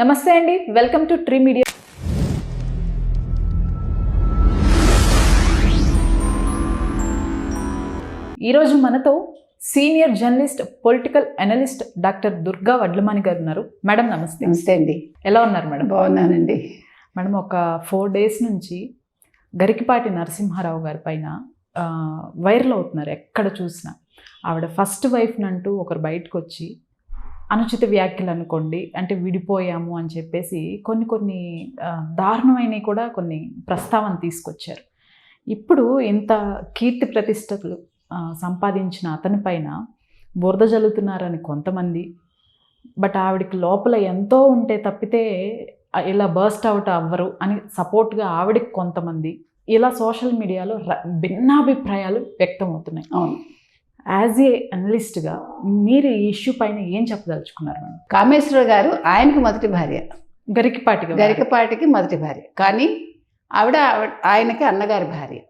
నమస్తే అండి, welcome to tree media. ఈరోజు మనతో senior journalist, political analyst doctor Durga Vadlamani గారు ఉన్నారు. మేడం నమస్తే. నమస్తే అండి. ఎలా ఉన్నారు మేడం? బాగున్నానండి. మేడం, ఒక 4 days నుంచి గరికపాటి నరసింహారావు గారి పైన వైరల్ అవుతున్నారు. ఎక్కడ చూసినా ఆవిడ ఫస్ట్ వైఫ్ని అంటూ ఒకరు బయటకు వచ్చి అనుచిత వ్యాఖ్యలు అనుకోండి, అంటే విడిపోయాము అని చెప్పేసి కొన్ని దారుణమైనవి కూడా కొన్ని ప్రస్తావన తీసుకొచ్చారు. ఇప్పుడు ఇంత కీర్తి ప్రతిష్టలు సంపాదించిన అతని పైన బురద జల్లుతున్నారని కొంతమంది, బట్ ఆవిడకి లోపల ఎంతో ఉంటే తప్పితే ఇలా బర్స్ట్ అవుట్ అవ్వరు అని సపోర్ట్గా ఆవిడకి కొంతమంది, ఇలా సోషల్ మీడియాలో భిన్నాభిప్రాయాలు వ్యక్తం అవుతున్నాయి. అవును. యాజ్ ఏ అనలిస్ట్గా మీరు ఈ ఇష్యూ పైన ఏం చెప్పదలుచుకున్నారు మేడం? కామేశ్వరరావు గారు ఆయనకి మొదటి భార్య, గరికపాటికి మొదటి భార్య, కానీ ఆయనకి అన్నగారి భార్య,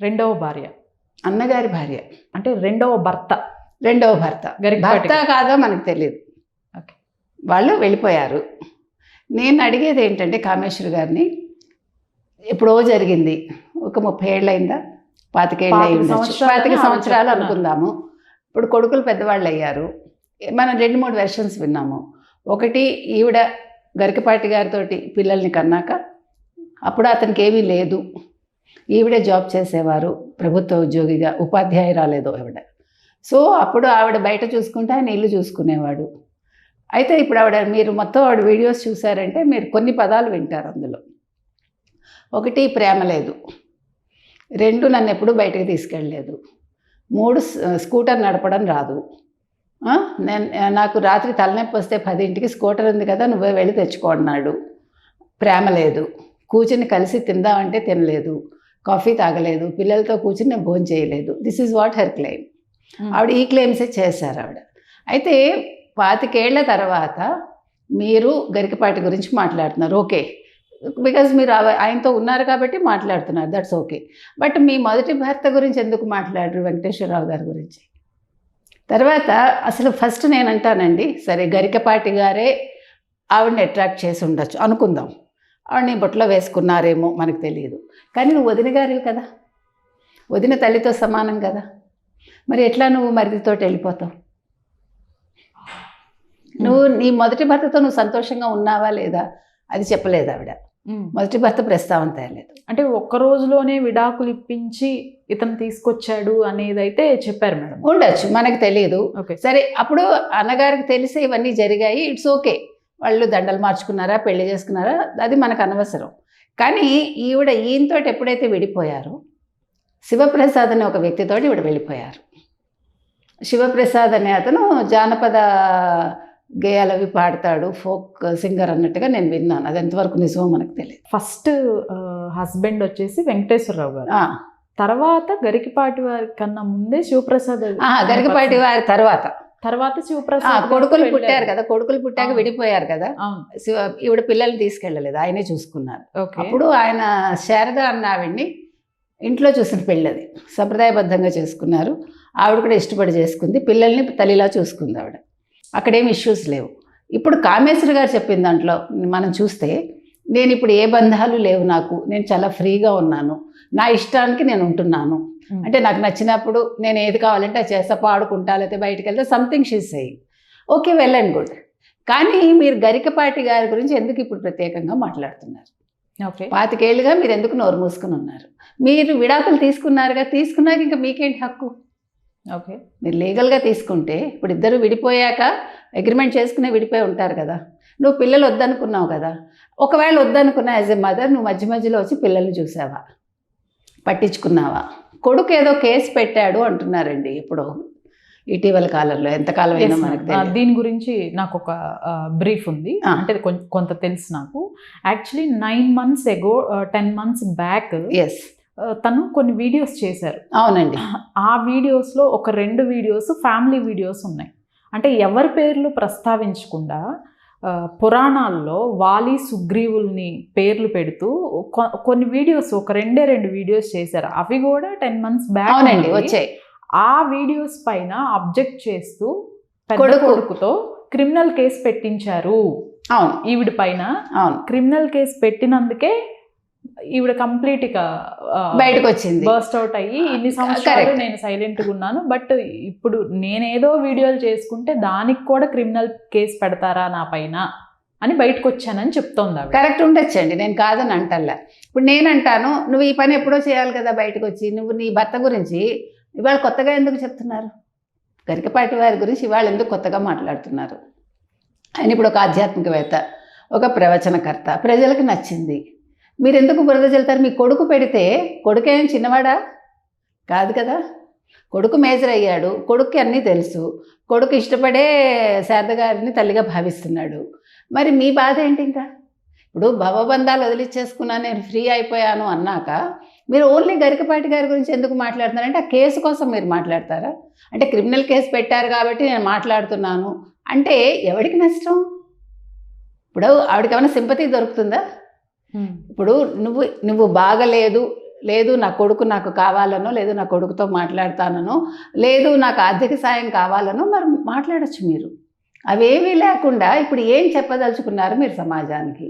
రెండవ భార్య, అన్నగారి భార్య అంటే రెండవ భర్త. భర్త కాదో మనకు తెలియదు. ఓకే, వాళ్ళు వెళ్ళిపోయారు. నేను అడిగేది ఏంటంటే కామేశ్వర గారిని, ఎప్పుడో జరిగింది, ఒక 30 ఏళ్ళు అయిందా, 25 ఏళ్ళు అయి ఉండొచ్చు, 25 సంవత్సరాలు అనుకుందాము. ఇప్పుడు కొడుకులు పెద్దవాళ్ళు అయ్యారు. మనం 2-3 వెర్షన్స్ విన్నాము. ఒకటి, ఈవిడ గరికపాటి గారితో పిల్లల్ని కన్నాక అప్పుడు అతనికి ఏమీ లేదు, ఈవిడే జాబ్ చేసేవారు, ప్రభుత్వ ఉద్యోగిగా, ఉపాధ్యాయురాలేదో ఆవిడ. సో అప్పుడు ఆవిడ బయట చూసుకుంటే ఆయన ఇల్లు చూసుకునేవాడు. అయితే ఇప్పుడు మీరు మొత్తం ఆవిడ వీడియోస్ చూసారంటే మీరు కొన్ని పదాలు వింటారు అందులో. ఒకటి, ప్రేమ లేదు. 2, నన్ను ఎప్పుడూ బయటకు తీసుకెళ్ళలేదు. 3, స్కూటర్ నడపడం రాదు. నాకు రాత్రి తలనొప్పి వస్తే 10ంటికి స్కూటర్ ఉంది కదా, నువ్వే వెళ్ళి తెచ్చుకో అన్నాడు. ప్రేమ లేదు. కూర్చుని కలిసి తిందామంటే తినలేదు, కాఫీ తాగలేదు, పిల్లలతో కూర్చుని నేను భోజనం చేయలేదు. This is what her claim. ఆవిడ ఈ క్లెయిమ్సే చేశారు ఆవిడ. అయితే 25 ఏళ్ల తర్వాత మీరు గరికపాటి గురించి మాట్లాడుతున్నారు, ఓకే, బికాజ్ మీరు ఆయనతో ఉన్నారు కాబట్టి మాట్లాడుతున్నారు, దట్స్ ఓకే. బట్ మీ మొదటి భర్త గురించి ఎందుకు మాట్లాడరు, వెంకటేశ్వరరావు గారి గురించి? తర్వాత అసలు ఫస్ట్ నేను అంటానండి, సరే గరికపాటి గారే ఆవిడని అట్రాక్ట్ చేసి ఉండొచ్చు అనుకుందాం, ఆవిడని బొట్లో వేసుకున్నారేమో మనకు తెలియదు, కానీ నువ్వు వదిన గారివి కదా, వదిన తల్లితో సమానం కదా, మరి ఎట్లా నువ్వు మరిదితో వెళ్ళిపోతావు? నువ్వు నీ మొదటి భర్తతో నువ్వు సంతోషంగా ఉన్నావా లేదా అది చెప్పలేదు ఆవిడ. మొదటి భర్త ప్రస్తావన తేలేదు. అంటే ఒక్క రోజులోనే విడాకులు ఇప్పించి ఇతను తీసుకొచ్చాడు అనేది అయితే చెప్పారు మేడం. ఉండొచ్చు, మనకు తెలియదు. సరే, అప్పుడు అన్నగారికి తెలిసి ఇవన్నీ జరిగాయి, ఇట్స్ ఓకే. వాళ్ళు దండలు మార్చుకున్నారా, పెళ్లి చేసుకున్నారా, అది మనకు అనవసరం. కానీ ఈయనతో ఎప్పుడైతే విడిపోయారో, శివప్రసాద్ అనే ఒక వ్యక్తితోటి ఈవిడ వెళ్ళిపోయారు. శివప్రసాద్ అనే అతను జానపద గేయాలు అవి పాడతాడు, ఫోక్ సింగర్ అన్నట్టుగా నేను విన్నాను. అది ఎంతవరకు నిజమో మనకు తెలియదు. ఫస్ట్ హస్బెండ్ వచ్చేసి వెంకటేశ్వరరావు గారు, తర్వాత గరికపాటి వారి కన్నా ముందే శివప్రసాద్. గరికపాటి వారి తర్వాత శివప్రసాద్ కొడుకులు పుట్టారు కదా, కొడుకులు పుట్టాక విడిపోయారు కదా, ఈవిడ పిల్లల్ని తీసుకెళ్ళలేదు, ఆయనే చూసుకున్నారు. అప్పుడు ఆయన శారద అన్న ఆవిడ్ని ఇంట్లో చూసిన పెళ్ళది, సంప్రదాయబద్ధంగా చేసుకున్నారు. ఆవిడ కూడా ఇష్టపడి చేసుకుంది, పిల్లల్ని తల్లిలా చూసుకుంది ఆవిడ. అక్కడేం ఇష్యూస్ లేవు. ఇప్పుడు కామేశ్వర గారు చెప్పిన దాంట్లో మనం చూస్తే, నేను ఇప్పుడు ఏ బంధాలు లేవు నాకు, నేను చాలా ఫ్రీగా ఉన్నాను, నా ఇష్టానికి నేను ఉంటున్నాను, అంటే నాకు నచ్చినప్పుడు నేను ఏది కావాలంటే అది చేస్తా, పాడుకుంటా, లేకపోతే బయటకు వెళ్తే something she's saying, okay, well and good. కానీ మీరు గరికపాటి గారి గురించి ఎందుకు ఇప్పుడు ప్రత్యేకంగా మాట్లాడుతున్నారు? 25 ఏళ్ళుగా మీరు ఎందుకు నోరు మూసుకుని ఉన్నారు? మీరు విడాకులు తీసుకున్నారుగా, తీసుకున్నాక ఇంకా మీకేంటి హక్కు? ఓకే, మీరు లీగల్గా తీసుకుంటే, ఇప్పుడు ఇద్దరు విడిపోయాక అగ్రిమెంట్ చేసుకునే విడిపోయి ఉంటారు కదా, నువ్వు పిల్లలు వద్దనుకున్నావు కదా, ఒకవేళ వద్దనుకున్నా యాజ్ ఎ మదర్ నువ్వు మధ్యలో వచ్చి పిల్లల్ని చూసావా, పట్టించుకున్నావా? కొడుకు ఏదో కేసు పెట్టాడు అంటున్నారండి ఇప్పుడు ఇటీవల కాలంలో, ఎంతకాలం అయినా మనకు తెలియదు. దీని గురించి నాకు ఒక బ్రీఫ్ ఉంది, అంటే కొంత తెలుసు నాకు. Actually 9 months ago, 10 months back తను కొన్ని వీడియోస్ చేశారు. అవునండి. ఆ వీడియోస్లో ఒక 2 వీడియోస్ ఫ్యామిలీ వీడియోస్ ఉన్నాయి. అంటే ఎవరి పేర్లు ప్రస్తావించకుండా పురాణాల్లో వాలి సుగ్రీవుల్ని పేర్లు పెడుతూ కొన్ని వీడియోస్, ఒక 2 వీడియోస్ చేశారు. అవి కూడా 10 months బ్యాక్ వచ్చాయి. ఆ వీడియోస్ పైన అబ్జెక్ట్ చేస్తూ పెద్ద కొడుకుతో క్రిమినల్ కేసు పెట్టించారు అవును ఈవిడ పైన అవును క్రిమినల్ కేసు పెట్టినందుకే ఈవిడ కంప్లీట్ గా బయటకు వచ్చింది, బర్స్ట్ అవుట్ అయ్యి ఇన్ని సంవత్సరాలు నేను సైలెంట్ గా ఉన్నాను, బట్ ఇప్పుడు నేనేదో వీడియోలు చేసుకుంటే దానికి కూడా క్రిమినల్ కేసు పెడతారా నా పైన అని బయటకు వచ్చానని చెప్తోంది ఆవిడ. కరెక్ట్ ఉండొచ్చండి, నేను కాదని అంటల్లా. ఇప్పుడు నేనంటాను నువ్వు ఈ పని ఎప్పుడో చేయాలి కదా బయటకు వచ్చి, నువ్వు నీ భర్త గురించి ఇవాళ కొత్తగా ఎందుకు చెప్తున్నారు? గరికపాటి వారి గురించి ఇవాళ ఎందుకు కొత్తగా మాట్లాడుతున్నారు? ఆయన ఇప్పుడు ఒక ఆధ్యాత్మికవేత్త, ఒక ప్రవచనకర్త, ప్రజలకు నచ్చింది. మీరు ఎందుకు బురద చెల్తారు? మీ కొడుకు పెడితే కొడుకేం చిన్నవాడా కాదు కదా, కొడుకు మేజర్ అయ్యాడు, కొడుక్కి అన్నీ తెలుసు, కొడుకు ఇష్టపడే శారద గారిని తల్లిగా భావిస్తున్నాడు. మరి మీ బాధ ఏంటి? ఇంకా ఇప్పుడు భవబంధాలు వదిలిచ్చేసుకున్నాను, నేను ఫ్రీ అయిపోయాను అన్నాక మీరు ఓన్లీ గరికపాటి గారి గురించి ఎందుకు మాట్లాడుతున్నారంటే ఆ కేసు కోసం మీరు మాట్లాడతారా? అంటే క్రిమినల్ కేసు పెట్టారు కాబట్టి నేను మాట్లాడుతున్నాను అంటే ఎవరికి నష్టం? ఇప్పుడు ఆవిడకి ఏమైనా సింపతి దొరుకుతుందా? ఇప్పుడు నువ్వు బాగలేదు, లేదు నా కొడుకు నాకు కావాలనో, లేదు నా కొడుకుతో మాట్లాడతానో, లేదు నాకు ఆర్థిక సాయం కావాలనో మరి మాట్లాడచ్చు మీరు. అవేమీ లేకుండా ఇప్పుడు ఏం చెప్పదలుచుకున్నారు మీరు సమాజానికి?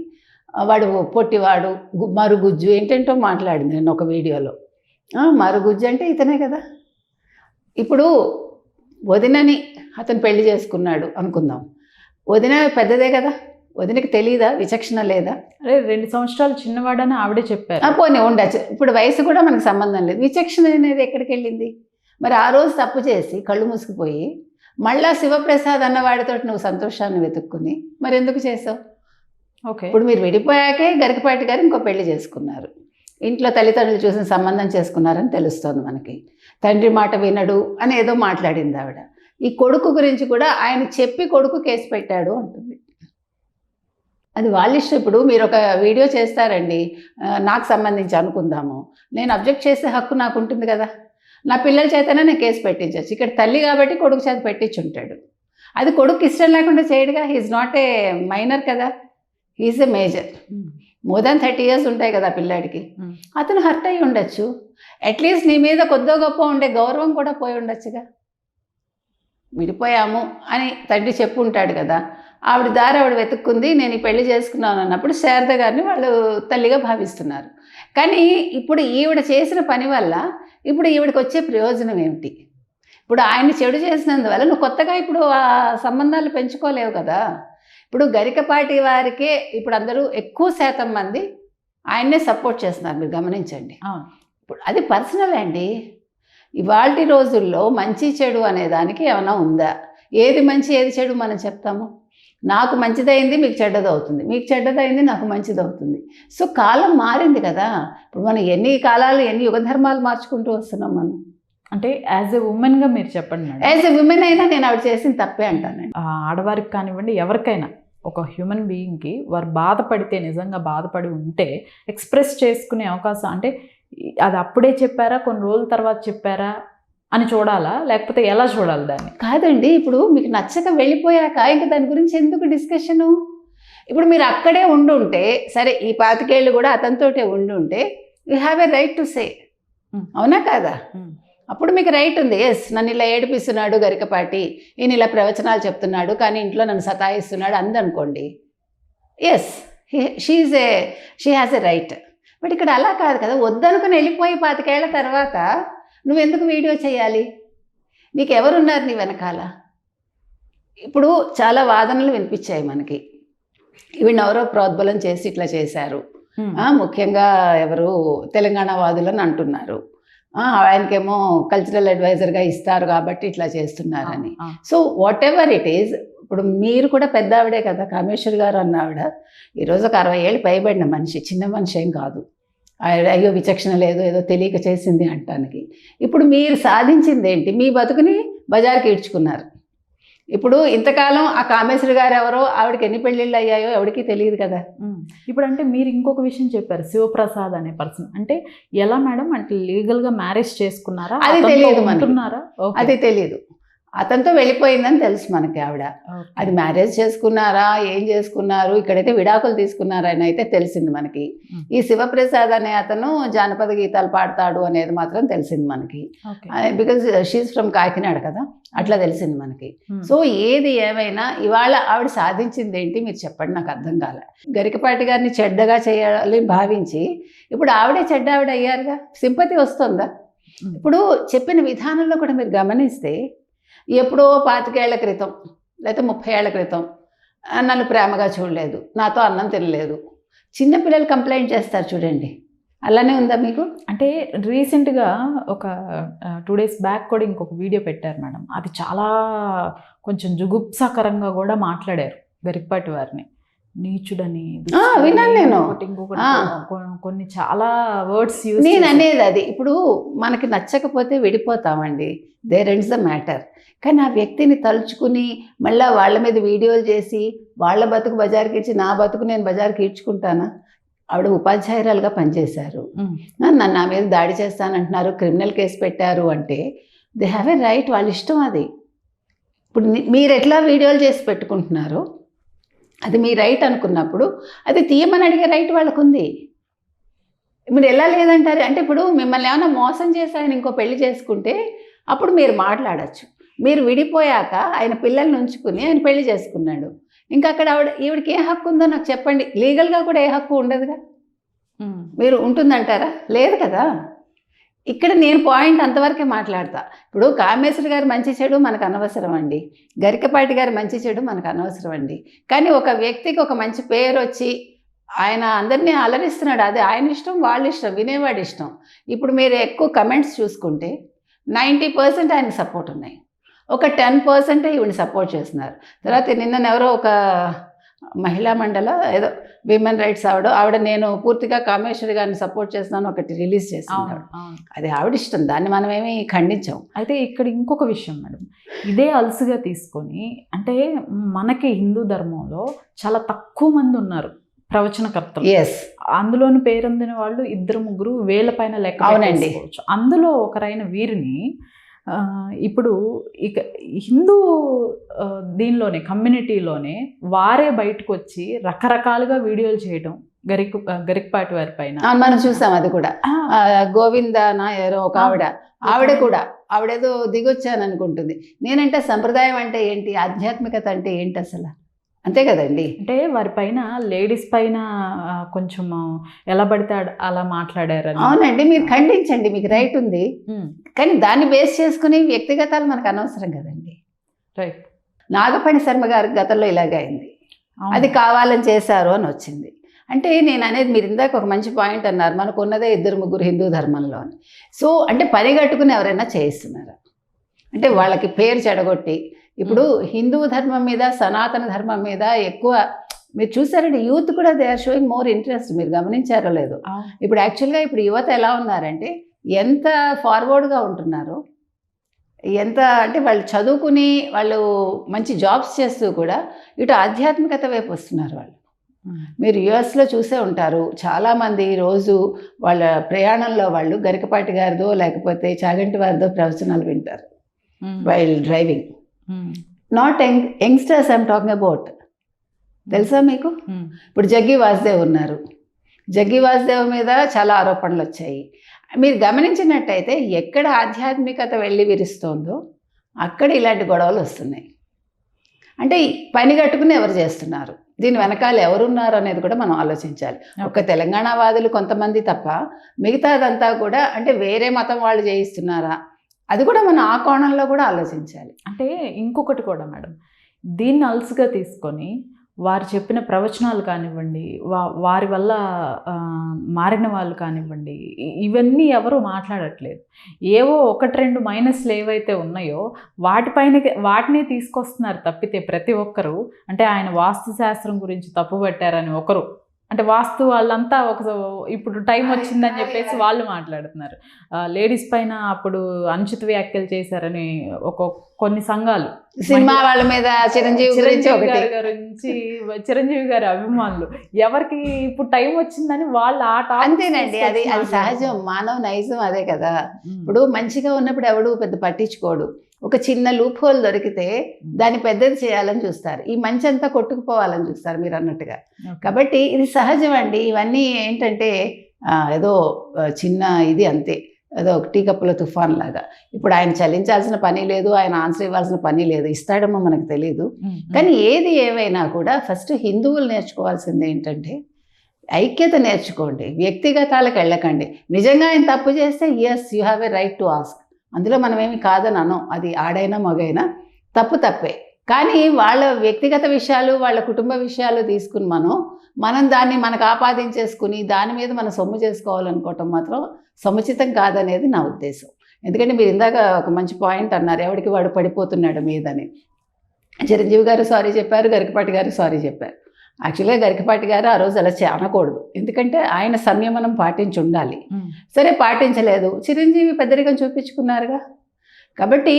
వాడు పొట్టివాడు, మరుగుజ్జు ఏంటంటో మాట్లాడింది నేను ఒక వీడియోలో. మరుగుజ్జు అంటే ఇతనే కదా. ఇప్పుడు వదినని అతను పెళ్లి చేసుకున్నాడు అనుకుందాం, వదిన పెద్దదే కదా, వదినకి తెలీదా, విచక్షణ లేదా? అరే 2 సంవత్సరాలు చిన్నవాడని ఆవిడే చెప్పారు. పోనీ ఉండొచ్చు, ఇప్పుడు వయసు కూడా మనకు సంబంధం లేదు, విచక్షణ అనేది ఎక్కడికి వెళ్ళింది? మరి ఆ రోజు తప్పు చేసి కళ్ళు మూసుకుపోయి మళ్ళా శివప్రసాద్ అన్నవాడితో నువ్వు సంతోషాన్ని వెతుక్కుని మరి ఎందుకు చేసావు? ఓకే, ఇప్పుడు మీరు విడిపోయాకే గరికపాటి గారు ఇంకో పెళ్లి చేసుకున్నారు, ఇంట్లో తల్లిదండ్రులు చూసిన సంబంధం చేసుకున్నారని తెలుస్తోంది మనకి. తండ్రి మాట వినడు అని ఏదో మాట్లాడింది ఆవిడ. ఈ కొడుకు గురించి కూడా ఆయన చెప్పి కొడుకు కేసు పెట్టాడు అంటుంది. అది వాళ్ళ ఇష్టం. ఇప్పుడు మీరు ఒక వీడియో చేస్తారండి, నాకు సంబంధించి అనుకుందాము, నేను అబ్జెక్ట్ చేసే హక్కు నాకు ఉంటుంది కదా, నా పిల్లల చేతనే నేను కేసు పెట్టించవచ్చు. ఇక్కడ తల్లి కాబట్టి కొడుకు చేత పెట్టించుంటాడు, అది కొడుకు ఇష్టం లేకుండా చేయడుగా. హీఈస్ నాట్ ఏ మైనర్ కదా, he's a major. More than 30 years ఉంటాయి కదా పిల్లాడికి. అతను హర్ట్ అయ్యి ఉండొచ్చు, అట్లీస్ట్ నీ మీద కొద్దో గొప్ప ఉండే గౌరవం కూడా పోయి ఉండొచ్చుగా. విడిపోయాము అని తండ్రి చెప్పు ఉంటాడు కదా, ఆవిడ దారి ఆవిడ వెతుక్కుంది, నేను ఈ పెళ్లి చేసుకున్నాను అన్నప్పుడు శారద గారిని వాళ్ళు తల్లిగా భావిస్తున్నారు. కానీ ఇప్పుడు ఈవిడ చేసిన పని వల్ల ఇప్పుడు ఈవిడకి వచ్చే ప్రయోజనం ఏమిటి? ఇప్పుడు ఆయన చెడు చేసినందువల్ల నువ్వు కొత్తగా ఇప్పుడు ఆ సంబంధాలు పెంచుకోలేవు కదా. ఇప్పుడు గరికపాటి వారికే ఇప్పుడు అందరూ ఎక్కువ శాతం మంది ఆయన్నే సపోర్ట్ చేస్తున్నారు, మీరు గమనించండి. ఇప్పుడు అది పర్సనల్ అండి. ఇవాల్టి రోజుల్లో మంచి చెడు అనే దానికి ఏమైనా ఉందా? ఏది మంచి ఏది చెడు మనం చెప్తాము. నాకు మంచిదైంది మీకు చెడ్డదవుతుంది, మీకు చెడ్డదైంది నాకు మంచిదవుతుంది. సో కాలం మారింది కదా. ఇప్పుడు మనం ఎన్ని కాలాలు ఎన్ని యుగధర్మాలు మార్చుకుంటూ వస్తున్నాం మనం. అంటే యాజ్ ఎ ఉమెన్గా మీరు చెప్పండి మేడం. యాజ్ ఎ ఉమెన్ అయినా నేను ఆవిడ చేసిన తప్పే అంటానండి. ఆడవారికి కానివ్వండి, ఎవరికైనా ఒక హ్యూమన్ బీయింగ్కి వారు బాధపడితే, నిజంగా బాధపడి ఉంటే ఎక్స్ప్రెస్ చేసుకునే అవకాశం, అంటే అది అప్పుడే చెప్పారా కొన్ని రోజుల తర్వాత చెప్పారా అని చూడాలా, లేకపోతే ఎలా చూడాలి దాన్ని? కాదండి, ఇప్పుడు మీకు నచ్చక వెళ్ళిపోయాక ఇంకా దాని గురించి ఎందుకు డిస్కషను? ఇప్పుడు మీరు అక్కడే ఉండుంటే సరే, ఈ 25 ఏళ్ళు కూడా అతనితోటే ఉండుంటే you have a right to say, అవునా కాదా? అప్పుడు మీకు రైట్ ఉంది. ఎస్, నన్ను ఇలా ఏడిపిస్తున్నాడు గరికపాటి, ఈయన ఇలా ప్రవచనాలు చెప్తున్నాడు కానీ ఇంట్లో నన్ను సతాయిస్తున్నాడు అందనుకోండి, yes she has a right. But ఇక్కడ అలా కాదు కదా. వద్దనుకుని వెళ్ళిపోయి 25 ఏళ్ల తర్వాత నువ్వెందుకు వీడియో చేయాలి? నీకు ఎవరున్నారు నీ వెనకాల? ఇప్పుడు చాలా వాదనలు వినిపించాయి మనకి, ఈవిని ఎవరో ప్రోద్బలం చేసి ఇట్లా చేశారు, ముఖ్యంగా ఎవరు తెలంగాణ వాదులని అంటున్నారు, ఆయనకేమో కల్చరల్ అడ్వైజర్గా ఇస్తారు కాబట్టి ఇట్లా చేస్తున్నారని. So what ever it is, ఇప్పుడు మీరు కూడా పెద్ద ఆవిడే కదా, కామేశ్వరి గారు అన్న ఆవిడ ఈరోజు ఒక 60 ఏళ్ళు పైబడిన మనిషి, చిన్న మనిషి ఏం కాదు. అయ్యో విచక్షణ లేదు, ఏదో తెలియక చేసింది అంటానికి. ఇప్పుడు మీరు సాధించింది ఏంటి? మీ బతుకుని బజార్కి ఈడ్చుకున్నారు. ఇప్పుడు ఇంతకాలం ఆ కామేశ్వరి గారు ఎవరో, ఆవిడకి ఎన్ని పెళ్ళిళ్ళు అయ్యాయో ఎవరికి తెలియదు కదా. ఇప్పుడు అంటే మీరు ఇంకొక విషయం చెప్పారు, శివప్రసాద్ అనే పర్సన్, అంటే ఎలా మేడం? అంటే లీగల్గా మ్యారేజ్ చేసుకున్నారా? అది తెలియదు మనకు, అది తెలియదు. అతనితో వెళ్ళిపోయిందని తెలుసు మనకి ఆవిడ. అది మ్యారేజ్ చేసుకున్నారా, ఏం చేసుకున్నారు, ఇక్కడైతే విడాకులు తీసుకున్నారని అయితే తెలిసింది మనకి. ఈ శివప్రసాద్ అనే అతను జానపద గీతాలు పాడతాడు అనేది మాత్రం తెలిసింది మనకి. బికాజ్ షీఈస్ ఫ్రమ్ కాకినాడ కదా, అట్లా తెలిసింది మనకి. సో ఏది ఏమైనా ఇవాళ ఆవిడ సాధించింది ఏంటి మీరు చెప్పండి, నాకు అర్థం కాలే. గరికపాటి గారిని చెడ్డగా చేయాలి భావించి ఇప్పుడు ఆవిడే చెడ్డ ఆవిడ అయ్యారుగా, సింపతి వస్తుందా? ఇప్పుడు చెప్పిన విధానంలో కూడా మీరు గమనిస్తే ఎప్పుడో 25 ఏళ్ల క్రితం లేకపోతే 30 ఏళ్ల క్రితం నన్ను ప్రేమగా చూడలేదు, నాతో అన్నం తినలేదు, చిన్నపిల్లలు కంప్లైంట్ చేస్తారు చూడండి, అలానే ఉందా మీకు? అంటే రీసెంట్గా ఒక 2 days బ్యాక్ కూడా ఇంకొక వీడియో పెట్టారు మేడం. అది చాలా కొంచెం జుగుప్సాకరంగా కూడా మాట్లాడారు గరికపాటి వారిని, నీచుడని, విన్నాను నేను. కొన్ని చాలా వర్డ్స్ యూజ్. నేను అనేది అది, ఇప్పుడు మనకి నచ్చకపోతే విడిపోతామండి, దేర్ ఎండ్స్ ద మ్యాటర్. కానీ ఆ వ్యక్తిని తలుచుకుని మళ్ళీ వాళ్ళ మీద వీడియోలు చేసి వాళ్ళ బతుకు బజార్కి ఇచ్చి నా బతుకు నేను బజార్కి ఈడ్చుకుంటానా? ఆవిడ ఉపాధ్యాయురాలుగా పనిచేశారు, నన్ను నా మీద దాడి చేస్తానంటున్నారు, క్రిమినల్ కేసు పెట్టారు అంటే దే హ్యావ్ ఎ రైట్, వాళ్ళ ఇష్టం అది. ఇప్పుడు మీరు ఎట్లా వీడియోలు చేసి పెట్టుకుంటున్నారు, అది మీ రైట్ అనుకున్నప్పుడు అది తీయమని అడిగే రైట్ వాళ్ళకు ఉంది. మీరు ఎలా లేదంటారు అంటే, ఇప్పుడు మిమ్మల్ని ఏమైనా మోసం చేసి ఆయన ఇంకో పెళ్లి చేసుకుంటే అప్పుడు మీరు మాట్లాడచ్చు. మీరు విడిపోయాక ఆయన పిల్లల్ని ఉంచుకుని ఆయన పెళ్లి చేసుకున్నాడు, ఇంకా అక్కడ ఈవిడికి ఏ హక్కు ఉందో నాకు చెప్పండి. లీగల్గా కూడా ఏ హక్కు ఉండదుగా, మీరు ఉంటుందంటారా? లేదు కదా. ఇక్కడ నేను పాయింట్ అంతవరకే మాట్లాడతా. ఇప్పుడు కామేశ్వరి గారు మంచి చెడు మనకు అనవసరం అండి, గరికపాటి గారు మంచి చెడు మనకు అనవసరం అండి. కానీ ఒక వ్యక్తికి ఒక మంచి పేరు వచ్చి ఆయన అందరినీ అలరిస్తున్నాడు, అది ఆయన ఇష్టం, వాళ్ళ ఇష్టం, వినేవాడి ఇష్టం. ఇప్పుడు మీరు ఎక్కువ కమెంట్స్ చూసుకుంటే 90% ఆయనకు సపోర్ట్ ఉన్నాయి, ఒక 10% ఈవిని సపోర్ట్ చేస్తున్నారు. తర్వాత నిన్న ఎవరో ఒక మహిళా మండల ఏదో విమెన్ రైట్స్ ఆవిడ నేను పూర్తిగా కామేశ్వరి గారిని సపోర్ట్ చేస్తున్నాను ఒకటి రిలీజ్ చేస్తున్నాడు, అది ఆవిడ ఇష్టం, దాన్ని మనం ఏమి ఖండించాం. అయితే ఇక్కడ ఇంకొక విషయం మేడం, ఇదే అలసుగా తీసుకొని అంటే మనకి హిందూ ధర్మంలో చాలా తక్కువ మంది ఉన్నారు ప్రవచనకర్తలు. అందులోని పేరొందిన వాళ్ళు 2-3 వేల పైన లెక్క. అవునండి. అందులో ఒకరైన వీరిని ఇప్పుడు ఇక హిందూ దీనిలోనే కమ్యూనిటీలోనే వారే బయటకు వచ్చి రకరకాలుగా వీడియోలు చేయడం గరికపాటి వారి పైన మనం చూసాం. అది కూడా గోవిందనా ఎవరో ఒక ఆవిడ కూడా ఆవిడేదో దిగొచ్చాను అనుకుంటుంది. నేనంటే సంప్రదాయం అంటే ఏంటి, ఆధ్యాత్మికత అంటే ఏంటి అసలు, అంతే కదండి. అంటే వారి పైన లేడీస్ పైన కొంచెం ఎలా పడితే అలా మాట్లాడారు. అవునండి, మీరు ఖండించండి, మీకు రైట్ ఉంది, కానీ దాన్ని బేస్ చేసుకుని వ్యక్తిగతాలు మనకు అనవసరం కదండి. రైట్. నాగపణి శర్మ గారి గతంలో ఇలాగే అయింది, అది కావాలని చేశారు అని వచ్చింది. అంటే నేను అనేది, మీరు ఇందాక ఒక మంచి పాయింట్ అన్నారు, మనకు ఉన్నదే 2-3 హిందూ ధర్మంలో అని. సో అంటే పని కట్టుకుని ఎవరైనా చేయిస్తున్నారా అంటే వాళ్ళకి పేరు చెడగొట్టి. ఇప్పుడు హిందూ ధర్మం మీద, సనాతన ధర్మం మీద ఎక్కువ మీరు చూసారంటే యూత్ కూడా they are showing more interest, మీరు గమనించారో లేదో. ఇప్పుడు యాక్చువల్గా ఇప్పుడు యువత ఎలా ఉన్నారంటే ఎంత ఫార్వర్డ్గా ఉంటున్నారు, ఎంత అంటే వాళ్ళు చదువుకుని వాళ్ళు మంచి జాబ్స్ చేస్తూ కూడా ఇటు ఆధ్యాత్మికత వైపు వస్తున్నారు వాళ్ళు. మీరు యుఎస్లో చూసే ఉంటారు, చాలామంది రోజు వాళ్ళ ప్రయాణంలో వాళ్ళు గరికపాటి గారిదో లేకపోతే చాగంటి వారిదో ప్రవచనాలు వింటారు while driving. Not youngsters I'm talking about, తెలుసా మీకు? ఇప్పుడు జగ్గి వాసుదేవ్ ఉన్నారు, జగ్గి వాసుదేవ్ మీద చాలా ఆరోపణలు వచ్చాయి. మీరు గమనించినట్టయితే ఎక్కడ ఆధ్యాత్మికత వెళ్ళి విరుస్తోందో అక్కడ ఇలాంటి గొడవలు వస్తున్నాయి. అంటే పని కట్టుకుని ఎవరు చేస్తున్నారు, దీని వెనకాల ఎవరున్నారు అనేది కూడా మనం ఆలోచించాలి. ఒక తెలంగాణ వాదులు కొంతమంది తప్ప మిగతాదంతా కూడా అంటే వేరే మతం వాళ్ళు చేయిస్తున్నారా, అది కూడా మనం ఆ కోణంలో కూడా ఆలోచించాలి. అంటే ఇంకొకటి కూడా మేడం, దీన్ని అలసుగా తీసుకొని వారు చెప్పిన ప్రవచనాలు కానివ్వండి, వారి వల్ల మారిన వాళ్ళు కానివ్వండి, ఇవన్నీ ఎవరు మాట్లాడట్లేదు. ఏవో 1-2 మైనస్లు ఏవైతే ఉన్నాయో వాటినే తీసుకొస్తున్నారు తప్పితే ప్రతి ఒక్కరు అంటే ఆయన వాస్తు శాస్త్రం గురించి తప్పు పట్టారని ఒకరు, అంటే వాస్తు వాళ్ళంతా ఇప్పుడు టైం వచ్చిందని చెప్పేసి వాళ్ళు మాట్లాడుతున్నారు. లేడీస్ పైన అప్పుడు అనుచిత వ్యాఖ్యలు చేశారని కొన్ని సంఘాలు, సినిమా వాళ్ళ మీద చిరంజీవి గారి అభిమానులు ఎవరికి ఇప్పుడు టైం వచ్చిందని వాళ్ళు అంతేనండి. అది సహజం, మానవ నైజం అదే కదా. ఇప్పుడు మంచిగా ఉన్నప్పుడు ఎవడు పెద్ద పట్టించుకోడు, ఒక చిన్న లూప్ హోల్ దొరికితే దాన్ని పెద్దది చేయాలని చూస్తారు, ఈ మంచి అంతా కొట్టుకుపోవాలని చూస్తారు మీరు అన్నట్టుగా. కాబట్టి ఇది సహజం అండి. ఇవన్నీ ఏంటంటే ఏదో చిన్న ఇది అంతే, ఏదో ఒక టీ కప్పుల తుఫాన్ లాగా. ఇప్పుడు ఆయన చలించాల్సిన పని లేదు, ఆయన ఆన్సర్ ఇవ్వాల్సిన పని లేదు, ఇస్తాడేమో మనకు తెలియదు. కానీ ఏది ఏవైనా కూడా ఫస్ట్ హిందువులు నేర్చుకోవాల్సింది ఏంటంటే ఐక్యత నేర్చుకోండి, వ్యక్తిగతాలకు వెళ్ళకండి. నిజంగా ఆయన తప్పు చేస్తే yes you have a right to ask, అందులో మనం ఏమి కాదని అనం, అది ఆడైనా మగైనా తప్పు తప్పే. కానీ వాళ్ళ వ్యక్తిగత విషయాలు వాళ్ళ కుటుంబ విషయాలు తీసుకుని మనం దాన్ని మనకు ఆపాదించేసుకుని దాని మీద మనం సొమ్ము చేసుకోవాలనుకోవటం మాత్రం సముచితం కాదనేది నా ఉద్దేశం. ఎందుకంటే మీరు ఇందాక ఒక మంచి పాయింట్ అన్నారు, ఎవరికి వాడు పడిపోతున్నాడు మీదని. చిరంజీవి గారు సారీ చెప్పారు, గరికపాటి గారు సారీ చెప్పారు. యాక్చువల్గా గరికపాటి గారు ఆ రోజు అలా అనకూడదు, ఎందుకంటే ఆయన సంయమనం పాటించి ఉండాలి. సరే పాటించలేదు, చిరంజీవి పెద్దరికం చూపించుకున్నారుగా. కాబట్టి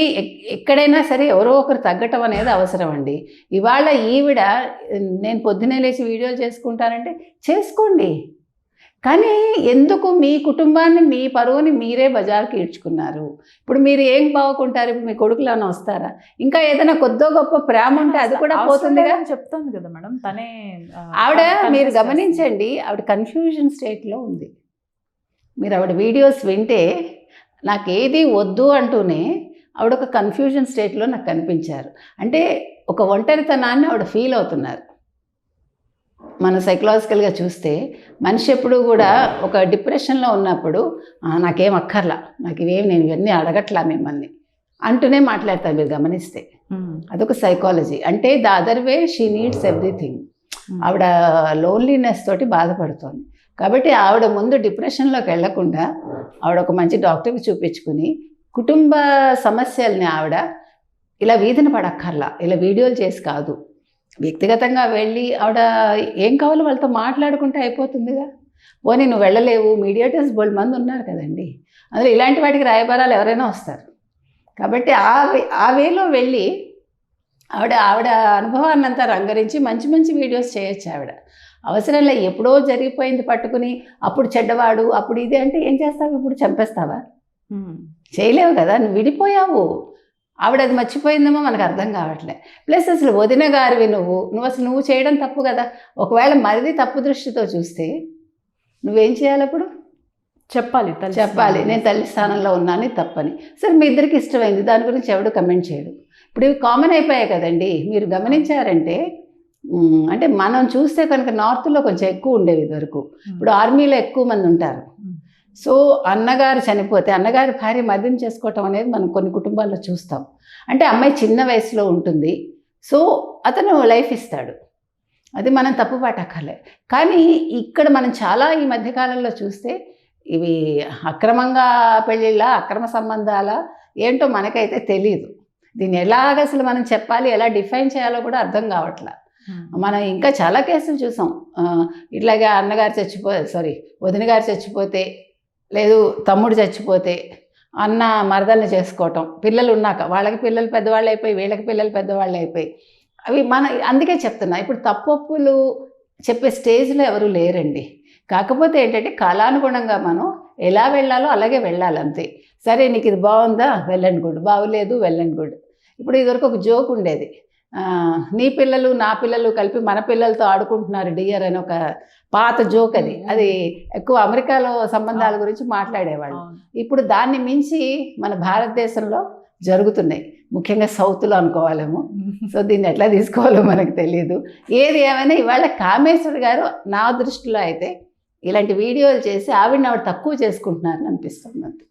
ఎక్కడైనా సరే ఎవరో ఒకరు తగ్గటం అనేది అవసరం అండి. ఇవాళ ఈవిడ నేను పొద్దునే లేచి వీడియోలు చేసుకుంటానంటే చేసుకోండి, కానీ ఎందుకు మీ కుటుంబాన్ని మీ పరువుని మీరే బజార్కి ఈడ్చుకున్నారు? ఇప్పుడు మీరు ఏం బాగుంటారు? ఇప్పుడు మీ కొడుకులను వస్తారా? ఇంకా ఏదైనా కొద్దో గొప్ప ప్రేమ ఉంటే అది కూడా పోతుందిగా చెప్తుంది కదా మేడం తనే. ఆవిడ మీరు గమనించండి, ఆవిడ కన్ఫ్యూజన్ స్టేట్లో ఉంది. మీరు ఆవిడ వీడియోస్ వింటే నాకు ఏది వద్దు అంటూనే ఆవిడ ఒక కన్ఫ్యూజన్ స్టేట్లో నాకు కనిపించారు. అంటే ఒక ఒంటరితనాన్ని ఆవిడ ఫీల్ అవుతున్నారు. మన సైకలాజికల్గా చూస్తే మనిషి ఎప్పుడు కూడా ఒక డిప్రెషన్లో ఉన్నప్పుడు నాకేం అక్కర్లా, నాకు నేను ఇవన్నీ అడగట్లా మిమ్మల్ని అంటూనే మాట్లాడతారు మీరు గమనిస్తే. అదొక సైకాలజీ. అంటే the other way she needs everything. ఆవిడ లోన్లీనెస్ తోటి బాధపడుతోంది. కాబట్టి ఆవిడ ముందు డిప్రెషన్లోకి వెళ్లకుండా ఆవిడ ఒక మంచి డాక్టర్కి చూపించుకుని కుటుంబ సమస్యల్ని ఆవిడ ఇలా వీధిన పడక్కర్లా, ఇలా వీడియోలు చేసి కాదు, వ్యక్తిగతంగా వెళ్ళి ఆవిడ ఏం కావాలో వాళ్ళతో మాట్లాడుకుంటే అయిపోతుందిగా. పోనీ నువ్వు వెళ్ళలేవు, మీడియేటర్స్ బోల్డ్ మంది ఉన్నారు కదండి, అందులో ఇలాంటి వాటికి రాయబారాలు ఎవరైనా వస్తారు. కాబట్టి ఆ వేలో వెళ్ళి ఆవిడ అనుభవాన్నంతా రంగరించి మంచి మంచి వీడియోస్ చేయొచ్చు. ఆవిడ అవసరంలో ఎప్పుడో జరిగిపోయింది పట్టుకుని అప్పుడు చెడ్డవాడు అప్పుడు ఇది అంటే ఏం చేస్తావు? ఇప్పుడు చంపేస్తావా? చేయలేవు కదా, నువ్వు విడిపోయావు. ఆవిడ అది మర్చిపోయిందేమో మనకు అర్థం కావట్లే. ప్లస్ అసలు వదిన గారివి నువ్వు చేయడం తప్పు కదా. ఒకవేళ మరిది తప్పు దృష్టితో చూస్తే నువ్వేం చేయాలి? అప్పుడు చెప్పాలి నేను తల్లి స్థానంలో ఉన్నాను తప్పని. సరే మీ ఇద్దరికి ఇష్టమైంది, దాని గురించి ఎవడు కమెంట్ చేయడు. ఇప్పుడు ఇవి కామన్ అయిపోయాయి కదండి. మీరు గమనించారంటే అంటే మనం చూస్తే కనుక నార్త్లో కొంచెం ఎక్కువ ఉండేవి ఇదివరకు, ఇప్పుడు ఆర్మీలో ఎక్కువ మంది ఉంటారు. సో అన్నగారు చనిపోతే అన్నగారి భార్య మద్యం చేసుకోవటం అనేది మనం కొన్ని కుటుంబాల్లో చూస్తాం. అంటే అమ్మాయి చిన్న వయసులో ఉంటుంది, సో అతను లైఫ్ ఇస్తాడు, అది మనం తప్పు పట్టక్కర్లే. కానీ ఇక్కడ మనం చాలా ఈ మధ్యకాలంలో చూస్తే ఇవి అక్రమంగా పెళ్ళిళ్ళ, అక్రమ సంబంధాల ఏంటో మనకైతే తెలియదు. దీన్ని ఎలాగ అసలు మనం చెప్పాలి, ఎలా డిఫైన్ చేయాలో కూడా అర్థం కావట్లా. మనం ఇంకా చాలా కేసులు చూసాం. ఇట్లాగే వదిన గారు చచ్చిపోతే, లేదు తమ్ముడు చచ్చిపోతే అన్న మరదల్ని చేసుకోవటం, పిల్లలు ఉన్నాక వాళ్ళకి పిల్లలు పెద్దవాళ్ళు అయిపోయి వీళ్ళకి పిల్లలు పెద్దవాళ్ళు అయిపోయి, అవి అందుకే చెప్తున్నా, ఇప్పుడు తప్పొప్పులు చెప్పే స్టేజ్లో ఎవరు లేరండి. కాకపోతే ఏంటంటే కాలానుగుణంగా మనం ఎలా వెళ్ళాలో అలాగే వెళ్ళాలి అంతే. సరే నీకు ఇది బాగుందా, వెల్ అండ్ గుడ్, బాగులేదు, వెల్ అండ్ గుడ్. ఇప్పుడు ఇదివరకు ఒక జోక్ ఉండేది, నీ పిల్లలు నా పిల్లలు కలిపి మన పిల్లలతో ఆడుకుంటున్నారు డియర్ అని ఒక పాత జోక్. అది ఎక్కువ అమెరికాలో సంబంధాల గురించి మాట్లాడేవాళ్ళు. ఇప్పుడు దాన్ని మించి మన భారతదేశంలో జరుగుతున్నాయి, ముఖ్యంగా సౌత్లో అనుకోవాలేమో. సో దీన్ని ఎట్లా తీసుకోవాలో మనకు తెలియదు. ఏది ఏమైనా ఇవాళ కామేశ్వర్ గారు నా దృష్టిలో అయితే ఇలాంటి వీడియోలు చేసి ఆవిడ తక్కువ చేసుకుంటున్నారని అనిపిస్తుంది.